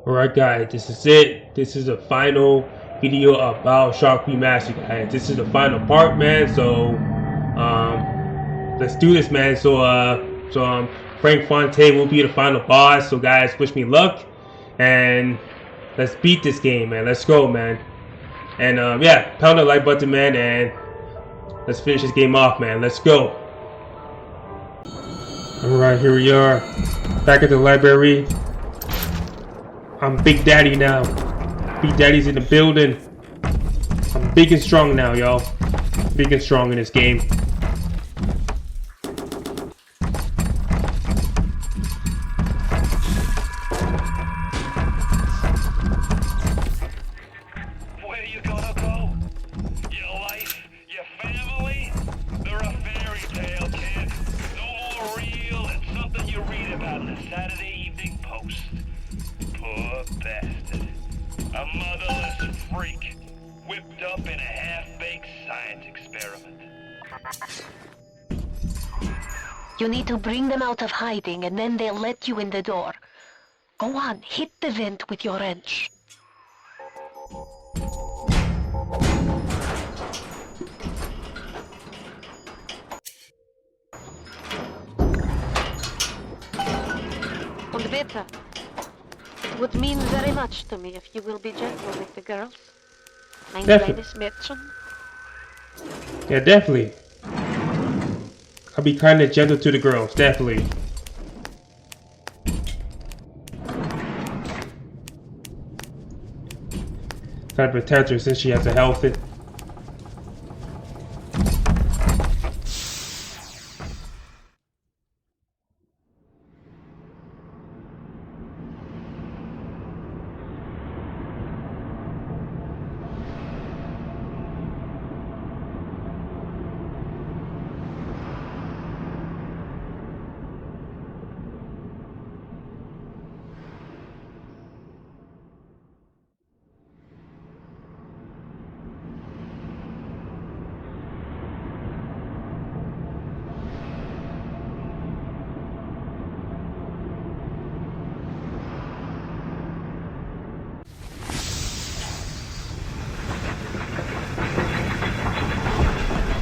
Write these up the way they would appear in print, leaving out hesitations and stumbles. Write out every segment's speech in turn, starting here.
Alright guys, this is it. This is the final video of BioShock Remastered, guys. This is the final part, man. So let's do this, man. So Frank Fontaine will be the final boss. So guys, wish me luck and let's beat this game, man. Let's go, man. And yeah, pound the like button, man, and let's finish this game off, man. Let's go. Alright, here we are. Back at the library. I'm Big Daddy now. Big Daddy's in the building. I'm big and strong now, y'all. Big and strong in this game. Where you gonna go? Your life? Your family? They're a fairy tale, kid. No more real than something you read about in the Saturday Evening Post. Poor bastard. A motherless freak, whipped up in a half-baked science experiment. You need to bring them out of hiding and then they'll let you in the door. Go on, hit the vent with your wrench. Und bitte. It would mean very much to me if you will be gentle with the girls. Mein kleines Mädchen. Yeah, definitely. I'll be kind of gentle to the girls, definitely. Try to protect her since she has a health.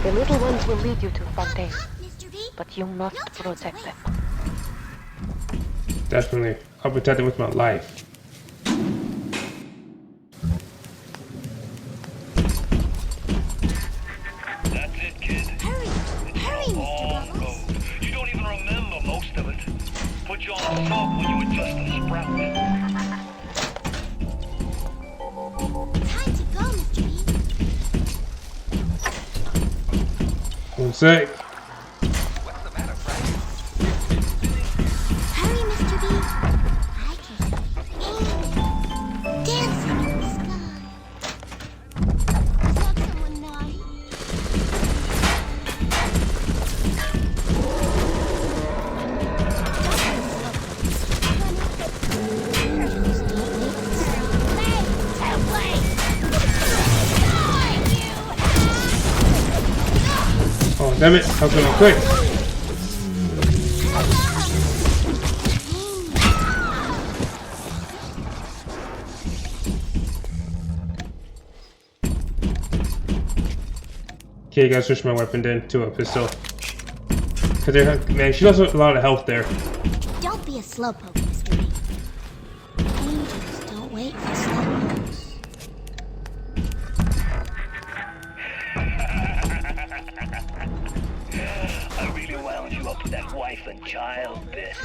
The little ones will lead you to Fontaine, but you must protect them. Definitely. I'll protect it with my life. That's it, kid. Hurry, Mr. Bubbles. You don't even remember most of it. Put you on the salt when you were just a sprout. Time to go, Mr. B. One sec. Hurry, Mr. B. I can see aliens dancing in the sky. Is that someone naughty? Oh, damn it. I was going quick. Okay, gotta switch my weapon then to a pistol. Cause man, she does a lot of health there. Don't be a slowpoke, Mr. B. Angels don't wait for slowpokes. I really wound you up with that wife and child bit.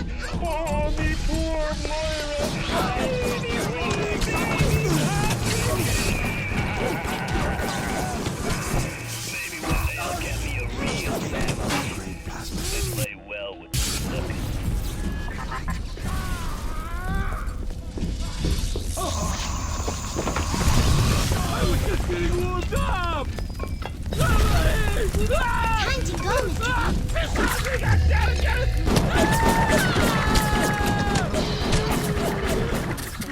Oh, me poor Maybe one day I'll get me a real family. They play well with the look. I was just getting warmed up! Time to go, Mr.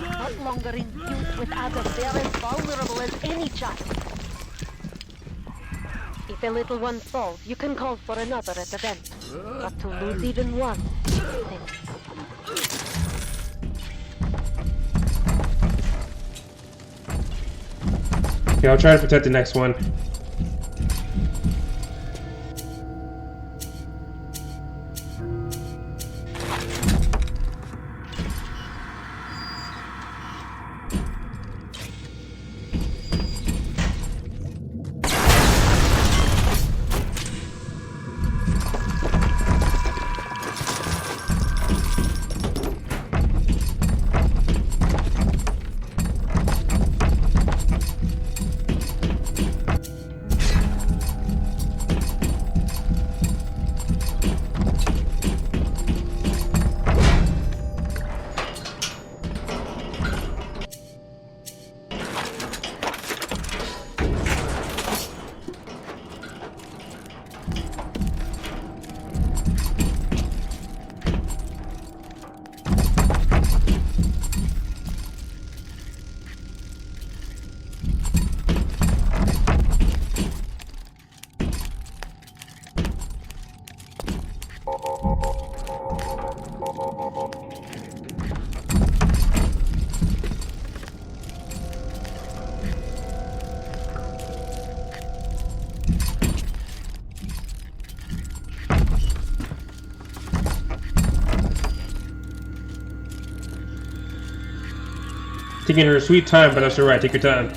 Not longer imbued with others, they are as vulnerable as any child. If a little one falls, you can call for another at the vent. But to lose even one, then Okay, I'll try to protect the next one. Taking her sweet time, but that's alright. Take your time.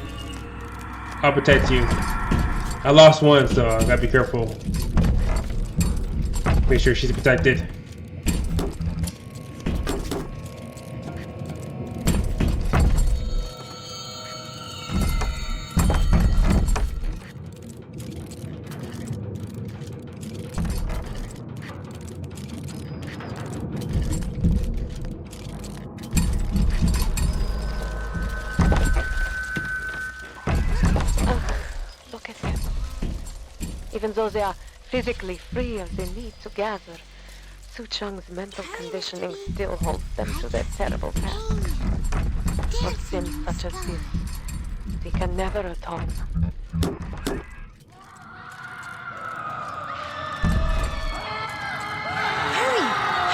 I'll protect you. I lost one, so I gotta be careful. Make sure she's protected. Look at them. Even though they are physically free as they need to gather, Su Chung's mental conditioning still holds them to their terrible past. For sins such as this, they can never atone. Hurry!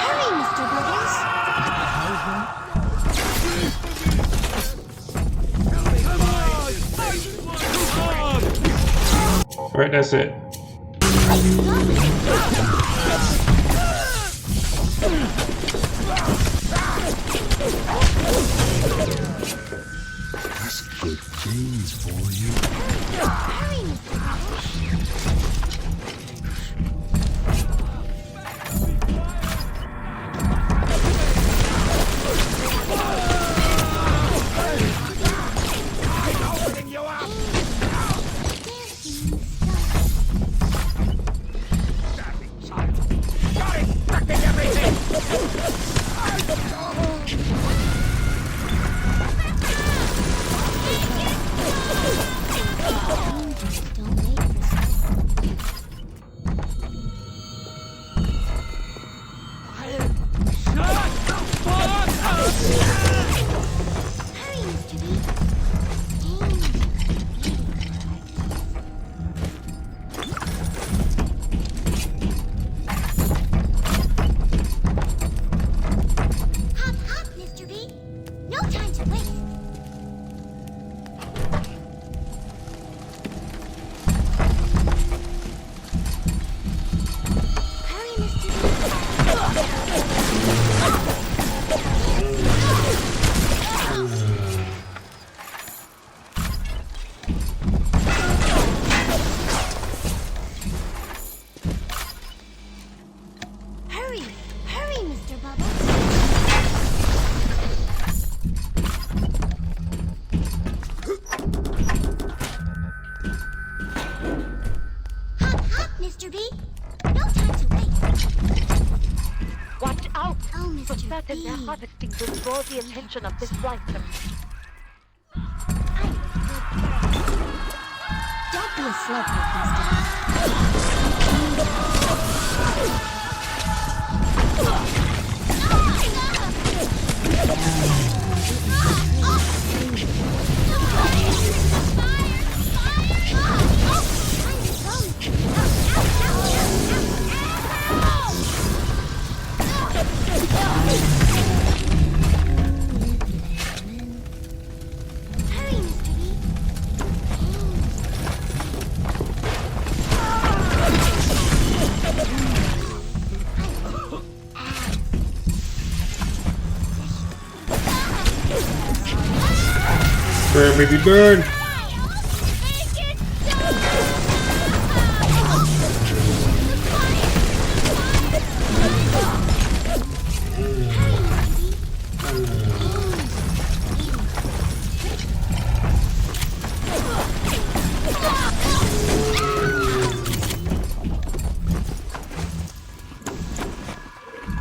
Hurry, Mr. Bubbles! Alright, that's it. That's good things for you. Hurry, Mr. Bubbles! Mr. B? No time to wait. Watch out! Oh, For Mr. certain, their B. harvesting will draw the attention of this blighter. Don't be a slowpoke, Mr. B. Hurry, Mr. B. Burn, baby, burn.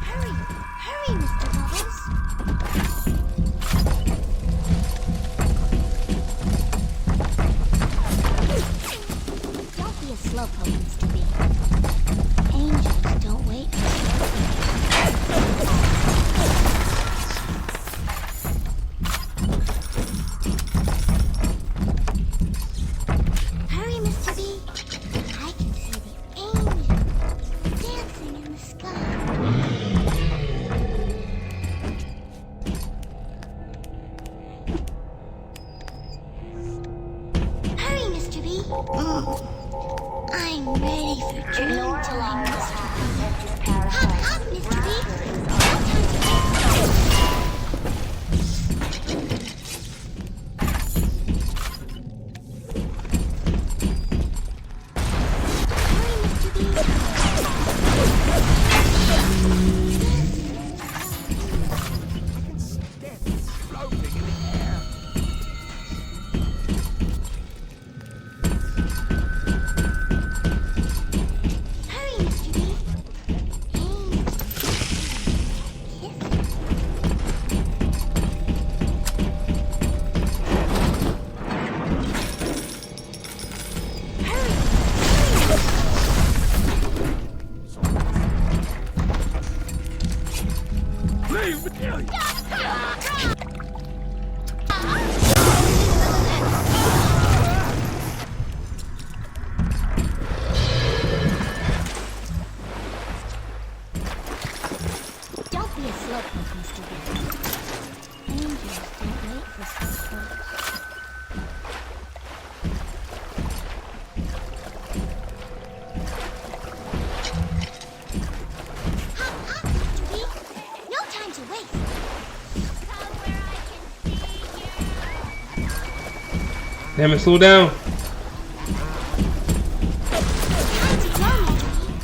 Hurry, Mr. Bubbles. Don't be a slowpoke, Mr. B. Angels don't wait for Hurry, Mr. B. I can see the angels dancing in the sky. Hurry, Mr. B. I'm ready for dream time, Mr. B. Hop, hop, Mr. B. No time to Hurry, Mr. B. Hurry, Mr. B. Don't be a slowpoke, Mr. B. Angels don't wait for slowpokes. Hop, hop, Mr. B. No time to waste. Come where I can see you. Damn it, slow down. Time to go, Mr. B.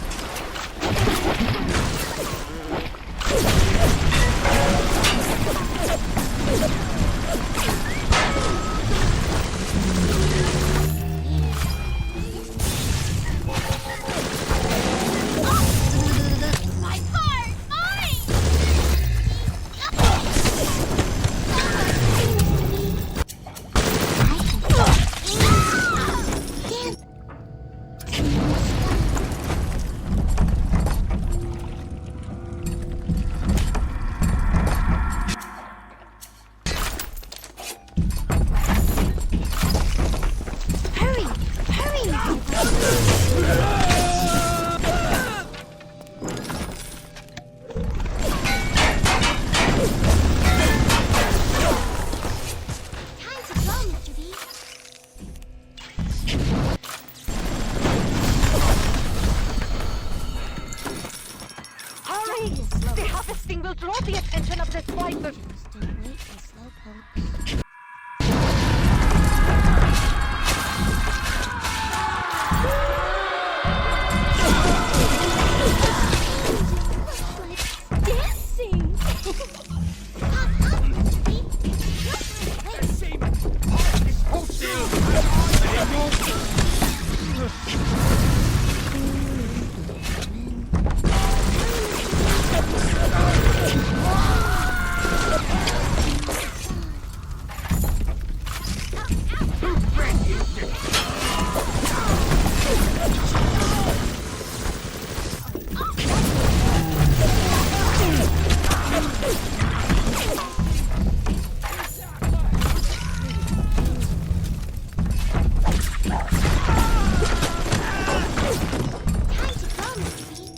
My card! Mine! Hurry! Hurry, Mr. Time to go, Mr. B. Hurry! The harvesting will draw the attention of the swipers. Don't wait for slowpokes. Dancing! Hop, hop, Mr. B. No time to wait. Time to go, Mr. B.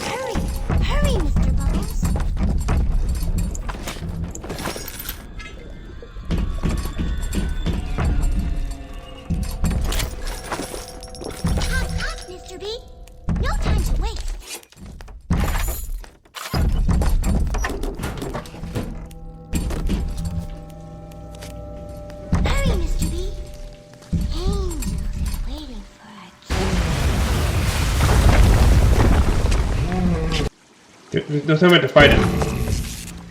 Hurry! Hurry, Mr. Bubbles! Hop, hop, Mr. B. No time to waste. There's no time to fight him.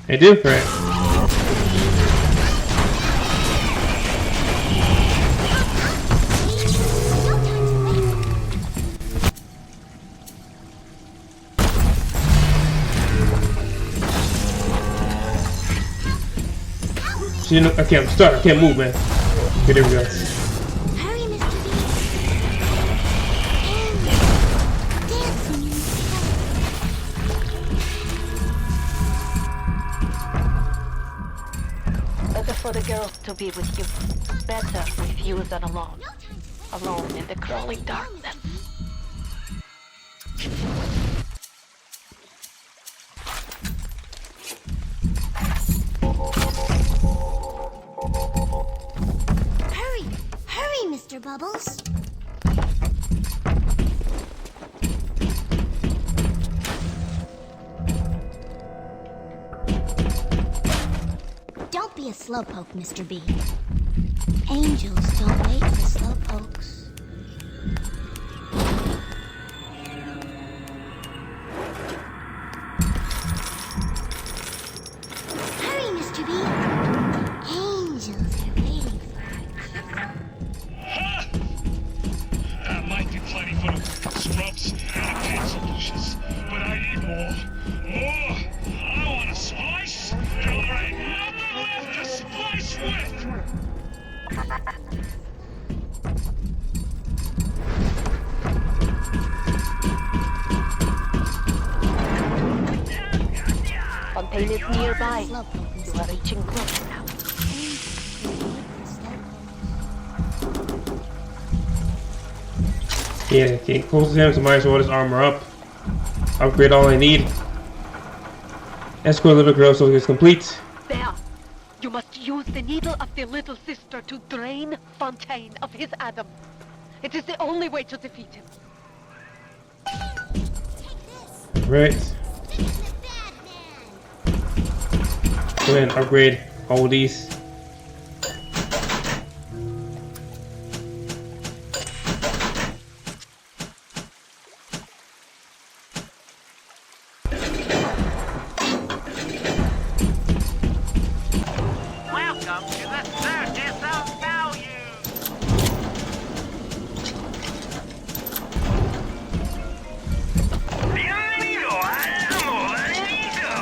I do, right? See, okay, I'm stuck. I can't move, man. Okay, there we go. Hurry, Mr. B. And dancing in the sky. Better for the girls to be with you. Better with you than alone. Alone in the crawling darkness. Hurry, hurry, Mr. Bubbles. Don't be a slowpoke, Mr. B. Angels don't wait for slowpokes. Hurry, Mr. B. Angels are waiting for That might be plenty for the scrubs and the pencil pushers, but I need more. More! I want to splice till there ain't nothing left to splice with! Fontaine is nearby. slowpoke, You are reaching closer now. Yeah, can't close him, so might as well just armor up. Upgrade all I need. Escort little girl so it's complete. There. You must use the needle of the little sister to drain Fontaine of his Adam. It is the only way to defeat him. Right. Go ahead and upgrade all these. Welcome to the Circus of Value! Bienvenido al morenito!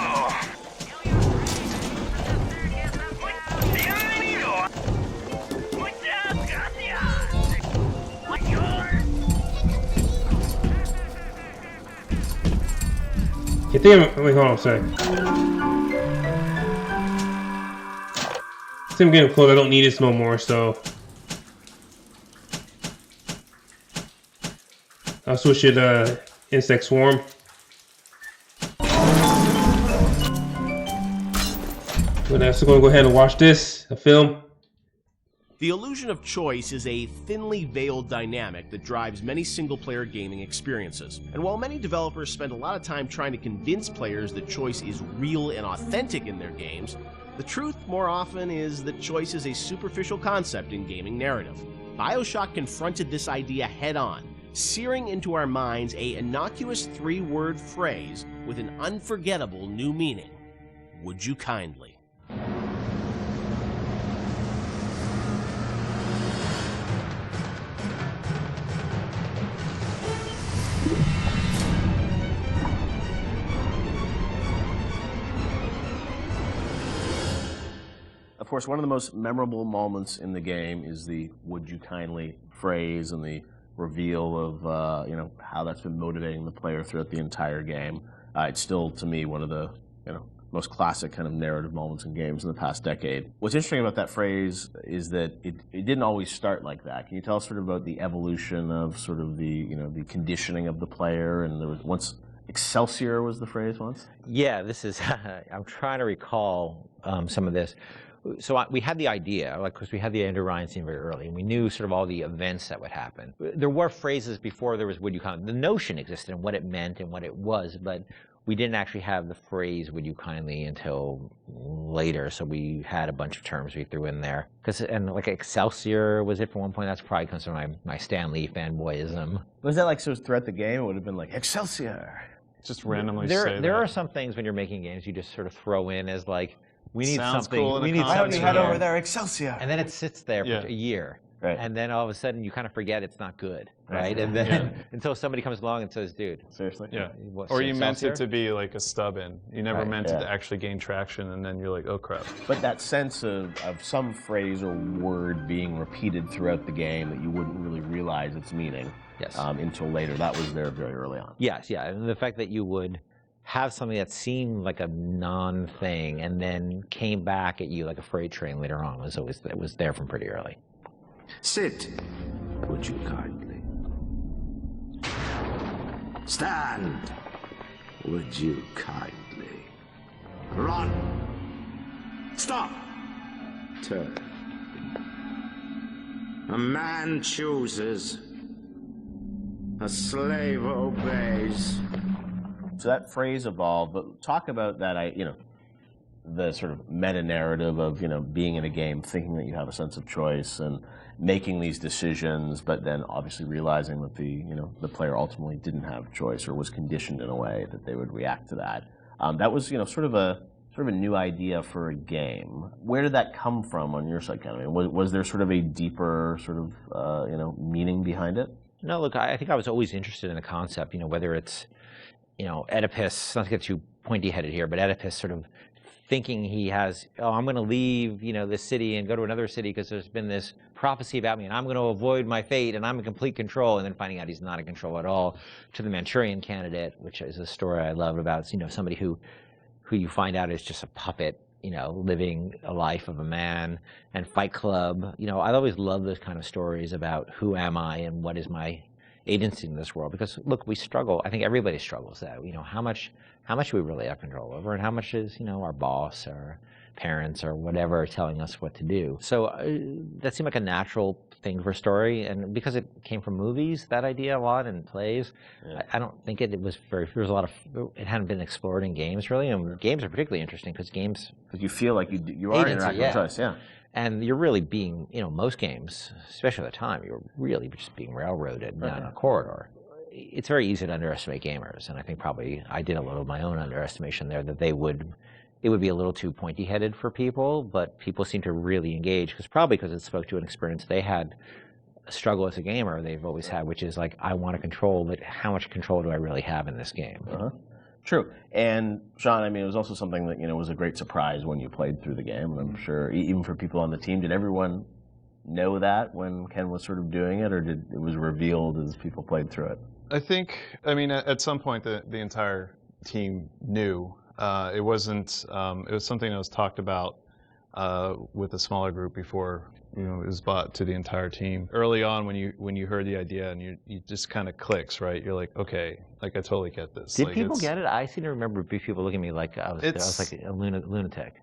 Bienvenido! Muchas gracias! Señor! I think wait, hold on a sec. I'm getting close. I don't need this no more, so I'll switch it insect swarm. So gonna go ahead and watch this, a film. The illusion of choice is a thinly veiled dynamic that drives many single-player gaming experiences. And while many developers spend a lot of time trying to convince players that choice is real and authentic in their games, the truth more often is that choice is a superficial concept in gaming narrative. BioShock confronted this idea head-on, searing into our minds a innocuous three-word phrase with an unforgettable new meaning. Would you kindly? Of course, one of the most memorable moments in the game is the "would you kindly" phrase and the reveal of how that's been motivating the player throughout the entire game. It's still, to me, one of the most classic kind of narrative moments in games in the past decade. What's interesting about that phrase is that it didn't always start like that. Can you tell us sort of about the evolution of sort of the the conditioning of the player? And there was once Excelsior was the phrase once. Yeah, this is. I'm trying to recall some of this. So we had the idea, because we had the Andrew Ryan scene very early, and we knew sort of all the events that would happen. There were phrases before there was "would you kindly." The notion existed and what it meant and what it was, but we didn't actually have the phrase "would you kindly" until later. So we had a bunch of terms we threw in there. And like Excelsior was it for one point. That's probably comes from my Stan Lee fanboyism. Was that like so throughout the game? It would have been like Excelsior. just randomly there say there that. are some things when you're making games you just sort of throw in as like, we need Sounds something. cool in We a need concept. Why don't you something head here. over there, Excelsior? And then it sits there Yeah. for a year. Right. And then all of a sudden you kind of forget it's not good, right? Right. And then until somebody comes along and says, dude, Seriously? Yeah. what's Or you meant it Excelsior? to be like a stub in. You never Right. meant it Yeah. to actually gain traction, and then you're like, oh crap. But that sense of some phrase or word being repeated throughout the game that you wouldn't really realize its meaning Yes. until later, that was there very early on. Yes, yeah. And the fact that you would have something that seemed like a non-thing and then came back at you like a freight train later on was there from pretty early. Sit, would you kindly? Stand, would you kindly? Run! Stop! Turn. A man chooses. A slave obeys. So that phrase evolved, but talk about that, the sort of meta-narrative of, being in a game, thinking that you have a sense of choice and making these decisions, but then obviously realizing that the player ultimately didn't have choice or was conditioned in a way that they would react to that. That was, sort of a new idea for a game. Where did that come from on your side, Ken? I mean, was there sort of a deeper sort of, meaning behind it? No, look, I think I was always interested in the concept, whether it's, Oedipus, not to get too pointy-headed here, but Oedipus sort of thinking he has, I'm going to leave, this city and go to another city because there's been this prophecy about me and I'm going to avoid my fate and I'm in complete control, and then finding out he's not in control at all, to the Manchurian Candidate, which is a story I love about, somebody who you find out is just a puppet, living a life of a man, and Fight Club. I always love those kind of stories about who am I and what is my agency in this world, because look, we struggle. I think everybody struggles that. How much do we really have control over, and how much is our boss or parents or whatever telling us what to do. So that seemed like a natural thing for a story, and because it came from movies, that idea a lot, and plays, yeah. I don't think it was very. There was a lot of. It hadn't been explored in games really, and games are particularly interesting because games. Because you feel like you are interacting with choice, yeah. And you're really being, most games, especially at the time, you're really just being railroaded down a corridor. It's very easy to underestimate gamers, and I think probably I did a little of my own underestimation there, that it would be a little too pointy-headed for people, but people seem to really engage, because it spoke to an experience they had, a struggle as a gamer they've always had, which is like, I want to control, but how much control do I really have in this game? True. And Sean, I mean, it was also something that, was a great surprise when you played through the game. And I'm sure even for people on the team, did everyone know that when Ken was sort of doing it, or did it was revealed as people played through it? I think, at some point the entire team knew. It wasn't, it was something that was talked about with a smaller group before, it was brought to the entire team. Early on, when you heard the idea and you just kind of clicks, right? You're like, okay, like I totally get this. Did people get it? I seem to remember people looking at me like I was like a lunatic.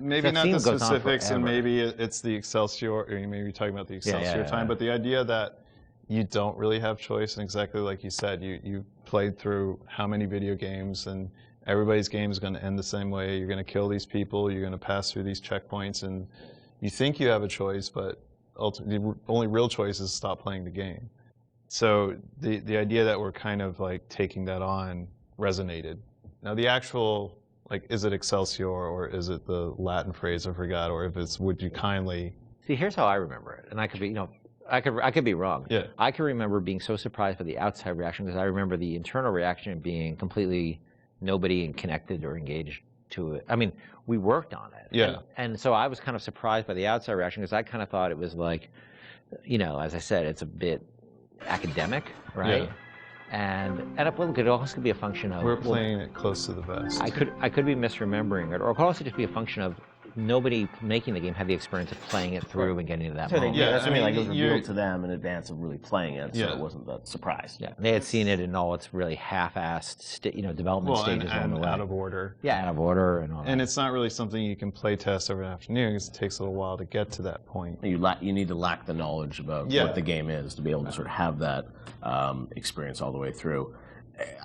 Maybe not the specifics, and maybe it's the Excelsior, or you may be talking about the Excelsior time, but the idea that you don't really have choice, and exactly like you said, you played through how many video games, and everybody's game is going to end the same way. You're going to kill these people, you're going to pass through these checkpoints, and you think you have a choice, but ultimately the only real choice is stop playing the game. So the idea that we're kind of like taking that on resonated. Now the actual, like, is it Excelsior, or is it the Latin phrase I forgot, or if it's would you kindly? See, here's how I remember it, and I could be, I could be wrong. Yeah. I can remember being so surprised by the outside reaction, because I remember the internal reaction being completely nobody connected or engaged to it. I mean, we worked on it. Yeah. And so I was kind of surprised by the outside reaction, because I kind of thought it was like, as I said, it's a bit academic, right? Yeah. And it could also be a function of we're playing it close to the vest. I could be misremembering it, or it could also just be a function of nobody making the game had the experience of playing it through and getting to that moment. Yeah, that's what I mean. Like, it was revealed to them in advance of really playing it, so it wasn't that surprise. Yeah, they had seen it in all its really half-assed, development stages along the way. Out of order. Yeah, out of order and all that. And it's not really something you can play test over an afternoon, because it takes a little while to get to that point. You need to lack the knowledge about what the game is to be able to sort of have that experience all the way through.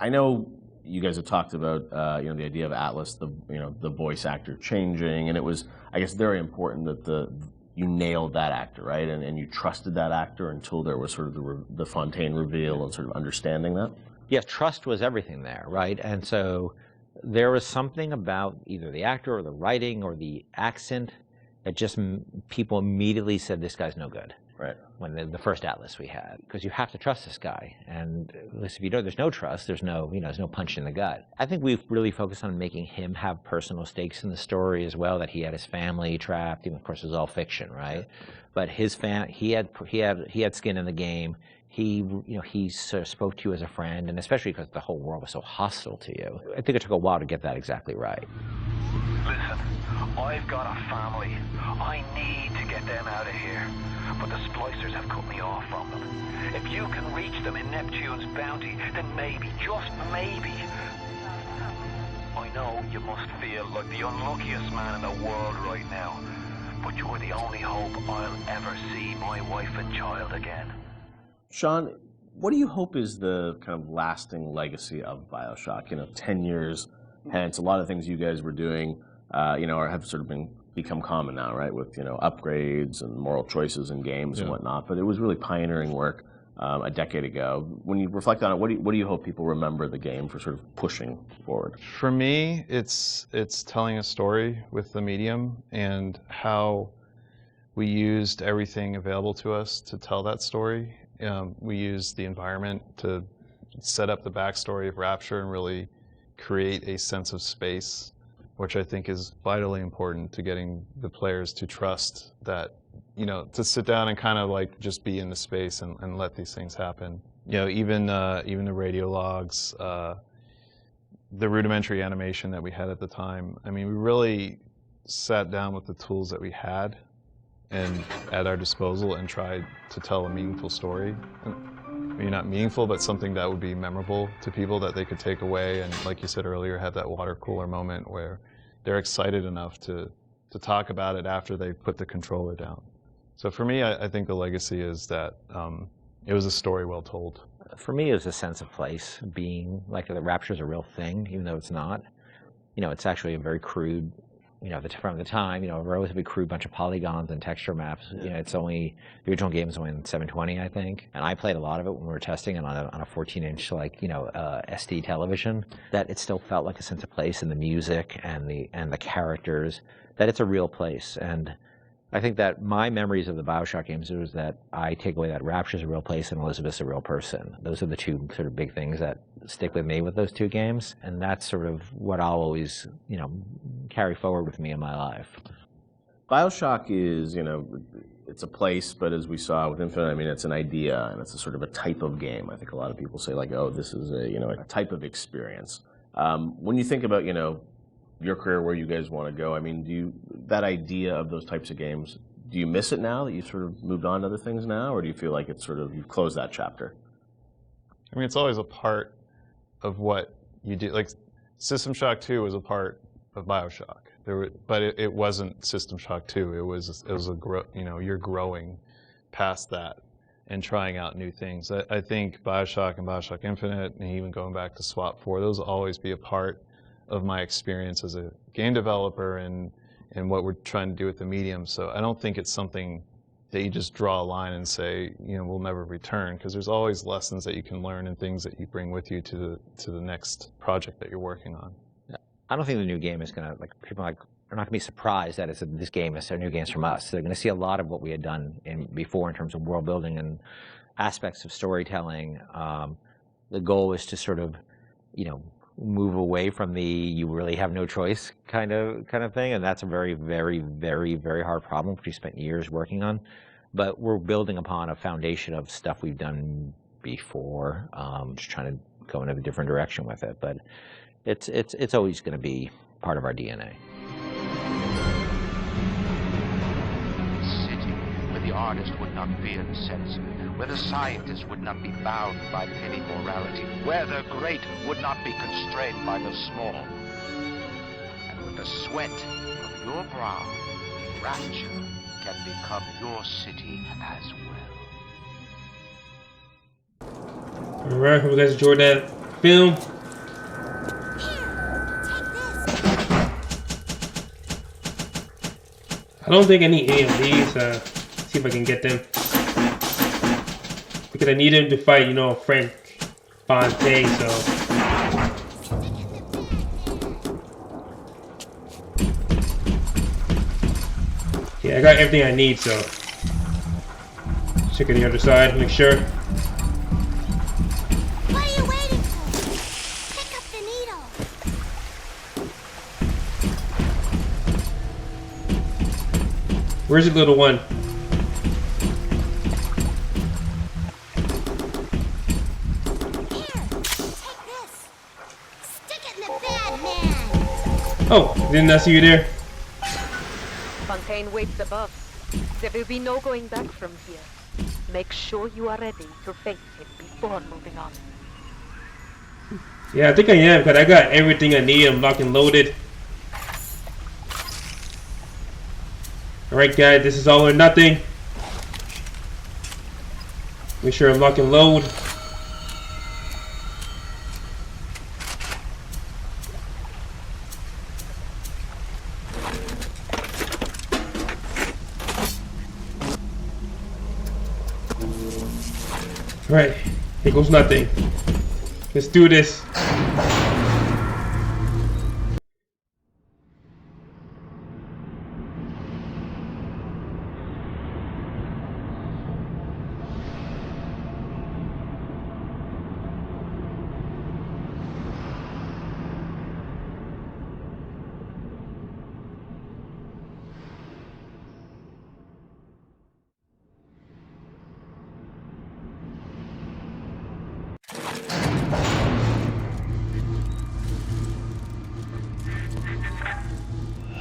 I know you guys have talked about the idea of Atlas, the voice actor changing, and it was, I guess, very important that you nailed that actor, right? And you trusted that actor until there was sort of the Fontaine reveal and sort of understanding that. Yeah, trust was everything there, right? And so there was something about either the actor or the writing or the accent that just people immediately said, this guy's no good. Right. When the first Atlas we had, because you have to trust this guy, and if you don't, there's no trust. There's no, there's no punch in the gut. I think we've really focused on making him have personal stakes in the story as well. That he had his family trapped. Even, of course, it was all fiction, right? But his he had skin in the game. He sort of spoke to you as a friend, and especially because the whole world was so hostile to you. I think it took a while to get that exactly right. Listen, I've got a family. I need to get them out of here. But the splicers have cut me off from them. If you can reach them in Neptune's bounty, then maybe, just maybe. I know you must feel like the unluckiest man in the world right now, but you're the only hope I'll ever see my wife and child again. Sean, what do you hope is the kind of lasting legacy of BioShock? 10 years hence, a lot of things you guys were doing, have sort of become common now, right? With upgrades and moral choices in games and whatnot. But it was really pioneering work a decade ago. When you reflect on it, what do you hope people remember the game for sort of pushing forward? For me, it's telling a story with the medium and how we used everything available to us to tell that story. We used the environment to set up the backstory of Rapture and really create a sense of space, which I think is vitally important to getting the players to trust that, to sit down and kind of like just be in the space and let these things happen. Even the radio logs, the rudimentary animation that we had at the time. I mean, we really sat down with the tools that we had and at our disposal and tried to tell a meaningful story. Maybe not meaningful, but something that would be memorable to people that they could take away and, like you said earlier, have that water cooler moment where they're excited enough to talk about it after they put the controller down. So for me, I think the legacy is that it was a story well told. For me, it was a sense of place, being like the Rapture's a real thing, even though it's not. It's actually a very crude, from the time, a relatively crude bunch of polygons and texture maps. It's only, the original game is only in 720, I think. And I played a lot of it when we were testing it on a 14-inch, SD television. That it still felt like a sense of place in the music and the characters, that it's a real place. And I think that my memories of the BioShock games is that I take away that Rapture's a real place and Elizabeth's a real person. Those are the two sort of big things that stick with me with those two games. And that's sort of what I'll always, carry forward with me in my life. BioShock is, it's a place, but as we saw with Infinite, I mean, it's an idea and it's a sort of a type of game. I think a lot of people say oh, this is a type of experience. When you think about, your career, where you guys want to go, I mean, that idea of those types of games, do you miss it now that you've sort of moved on to other things now, or do you feel like it's sort of, you've closed that chapter? I mean, it's always a part of what you do. Like, System Shock 2 was a part of BioShock. But it wasn't System Shock 2. It was you're growing past that and trying out new things. I think BioShock and BioShock Infinite, and even going back to SWAP 4, those will always be a part of my experience as a game developer and what we're trying to do with the medium. So I don't think it's something that you just draw a line and say, we'll never return, because there's always lessons that you can learn and things that you bring with you to the next project that you're working on. I don't think the new game is going to, people are not going to be surprised that this game is new games from us. They're going to see a lot of what we had done before in terms of world building and aspects of storytelling. The goal is to sort of, move away from the you really have no choice kind of thing, and that's a very, very, very, very hard problem which we spent years working on. But we're building upon a foundation of stuff we've done before, just trying to go in a different direction with it. But it's always going to be part of our DNA. City where the artist would not fear the censor, where the scientist would not be bound by petty morality, where the great would not be constrained by the small. And with the sweat of your brow, Rapture can become your city as well. Alright, hope you guys enjoyed that film. I don't think any AMDs, see if I can get them. Because I need him to fight, Frank Fontaine, so. Yeah, I got everything I need, so. Check the other side, make sure. What are you waiting for? Pick up the needle. Where's the little one? Here, take this. Stick it in the bag, man. Oh, didn't I see you there? Fontaine waits above. There will be no going back from here. Make sure you are ready to face him before moving on. Yeah, I think I am, because I got everything I need. I'm locked and loaded. Alright guys, this is all or nothing. Make sure I'm lock and load. Alright, here goes nothing. Let's do this.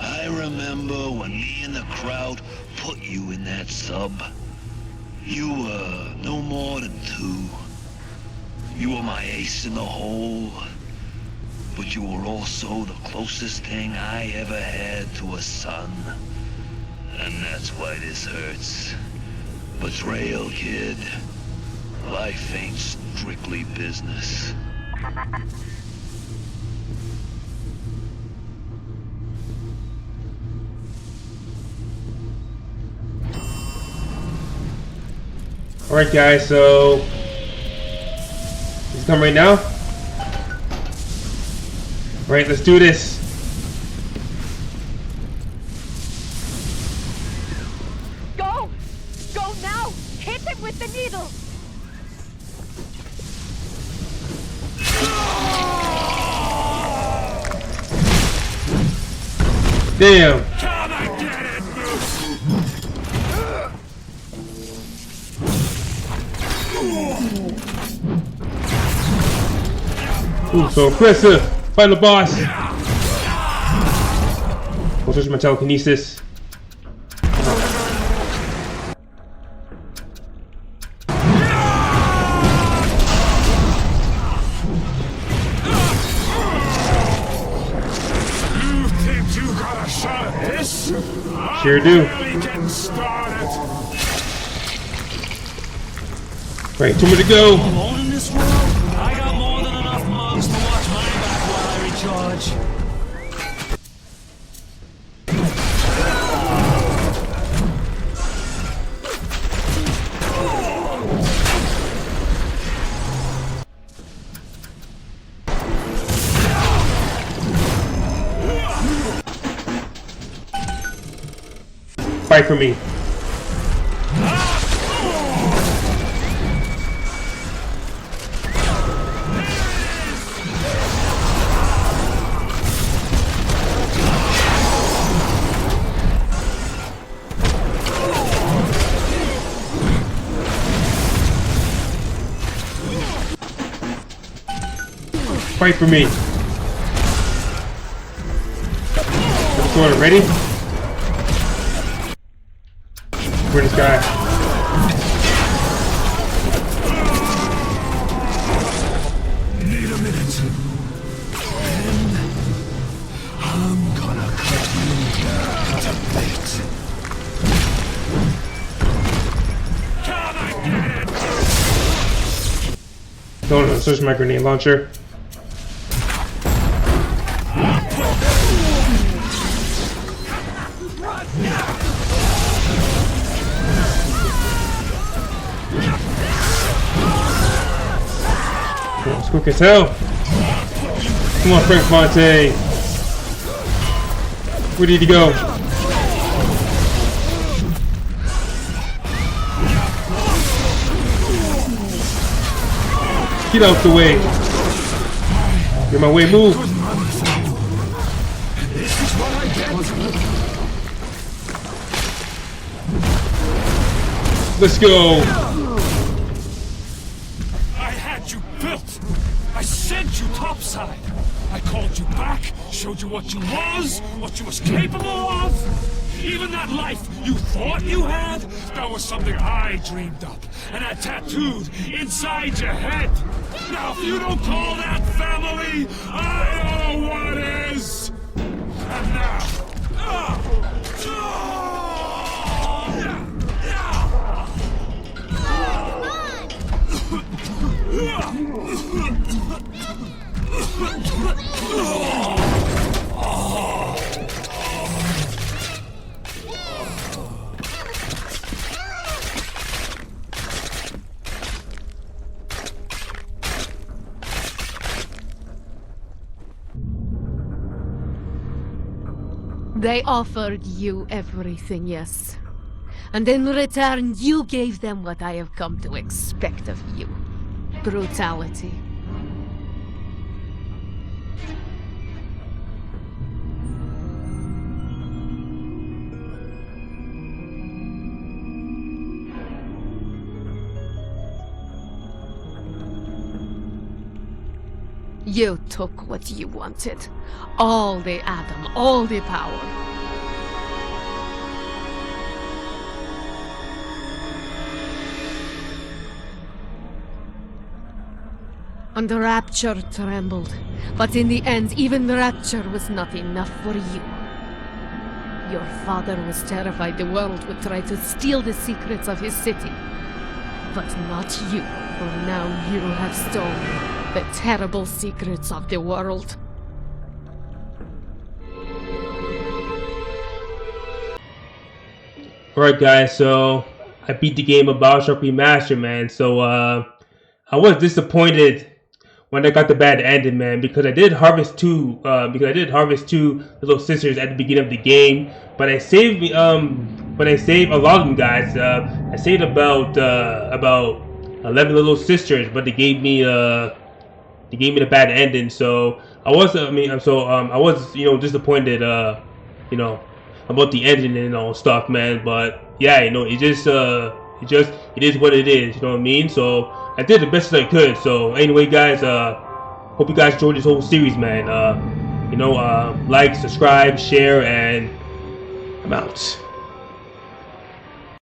I remember when me and the crowd put you in that sub. You were no more than 2. You were my ace in the hole, but you were also the closest thing I ever had to a son. And that's why this hurts. Betrayal, kid. Life ain't strictly business. Alright guys, so he's coming right now. Alright, let's do this. Go! Go now! Hit him with the needle! Damn! Ooh, so impressive! Final boss! I'll switch my telekinesis. Sure do. Right, 2 more to go. Alone in this world, I got more than enough mugs to watch my back while I recharge. Fight for me. Fight for me. Sword ready? Where's this guy? Need a minute. And I'm gonna cut you to bait. Don't switch my grenade launcher. Quick as hell. Come on, Frank Fontaine. Where did he go? Get out the way. Get my way, move. Let's go. I had you built. I sent you topside. I called you back, showed you what you was capable of. Even that life you thought you had, that was something I dreamed up and had tattooed inside your head. Now, if you don't call that family, I don't know what is. And now, They offered you everything, yes. And in return, you gave them what I have come to expect of you. Brutality. You took what you wanted. All the Adam, all the power. And the Rapture trembled. But in the end, even the Rapture was not enough for you. Your father was terrified the world would try to steal the secrets of his city. But not you, for now you have stolen the terrible secrets of the world. Alright guys, so I beat the game of BioShock Remastered, man. So I was disappointed when I got the bad ending, man, because I did harvest two little sisters at the beginning of the game, but I saved a lot of them, guys. I saved about 11 little sisters, but they gave me the bad ending. So I was disappointed, about the ending and all stuff, man. But yeah, it is what it is, you know what I mean? So I did the best I could. So anyway, guys, hope you guys enjoyed this whole series, man. Like, subscribe, share, and I'm out.